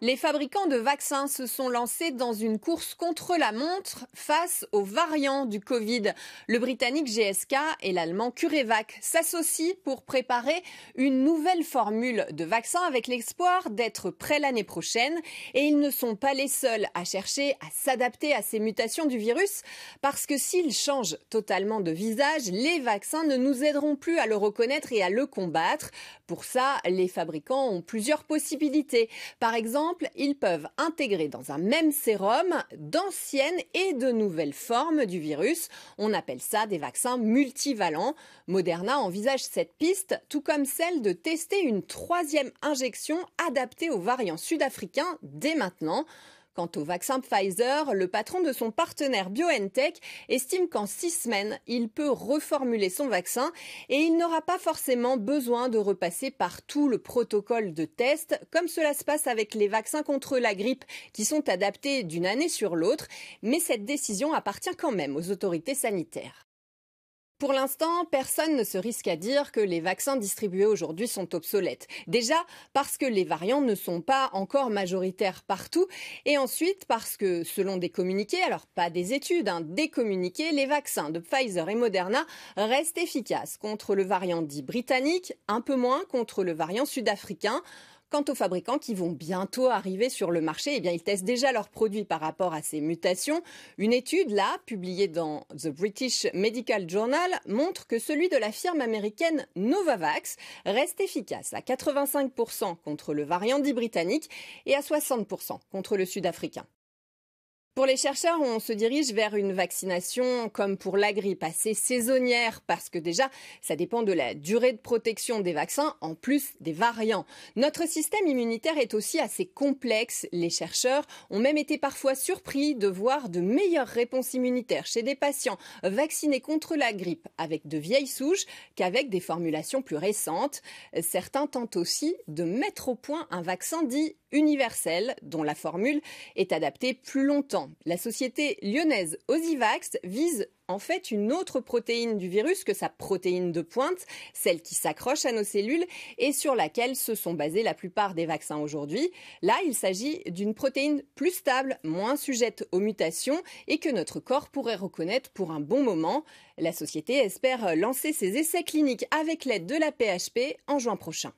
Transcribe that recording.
Les fabricants de vaccins se sont lancés dans une course contre la montre face aux variants du Covid. Le britannique GSK et l'allemand CureVac s'associent pour préparer une nouvelle formule de vaccin avec l'espoir d'être prêts l'année prochaine. Et ils ne sont pas les seuls à chercher à s'adapter à ces mutations du virus parce que s'ils changent totalement de visage, les vaccins ne nous aideront plus à le reconnaître et à le combattre. Pour ça, les fabricants ont plusieurs possibilités. Par exemple, ils peuvent intégrer dans un même sérum d'anciennes et de nouvelles formes du virus. On appelle ça des vaccins multivalents. Moderna envisage cette piste, tout comme celle de tester une troisième injection adaptée aux variants sud-africains dès maintenant. Quant au vaccin Pfizer, le patron de son partenaire BioNTech estime qu'en 6 semaines, il peut reformuler son vaccin et il n'aura pas forcément besoin de repasser par tout le protocole de test, comme cela se passe avec les vaccins contre la grippe qui sont adaptés d'une année sur l'autre. Mais cette décision appartient quand même aux autorités sanitaires. Pour l'instant, personne ne se risque à dire que les vaccins distribués aujourd'hui sont obsolètes. Déjà parce que les variants ne sont pas encore majoritaires partout et ensuite parce que, selon des communiqués, alors pas des études, des communiqués, les vaccins de Pfizer et Moderna restent efficaces contre le variant dit britannique, un peu moins contre le variant sud-africain. Quant aux fabricants qui vont bientôt arriver sur le marché, ils testent déjà leurs produits par rapport à ces mutations. Une étude, là, publiée dans The British Medical Journal, montre que celui de la firme américaine Novavax reste efficace à 85% contre le variant dit britannique et à 60% contre le sud-africain. Pour les chercheurs, on se dirige vers une vaccination comme pour la grippe, assez saisonnière, parce que déjà, ça dépend de la durée de protection des vaccins, en plus des variants. Notre système immunitaire est aussi assez complexe. Les chercheurs ont même été parfois surpris de voir de meilleures réponses immunitaires chez des patients vaccinés contre la grippe avec de vieilles souches qu'avec des formulations plus récentes. Certains tentent aussi de mettre au point un vaccin dit universel, dont la formule est adaptée plus longtemps. La société lyonnaise Osivax vise en fait une autre protéine du virus que sa protéine de pointe, celle qui s'accroche à nos cellules et sur laquelle se sont basés la plupart des vaccins aujourd'hui. Là, il s'agit d'une protéine plus stable, moins sujette aux mutations et que notre corps pourrait reconnaître pour un bon moment. La société espère lancer ses essais cliniques avec l'aide de la PHP en juin prochain.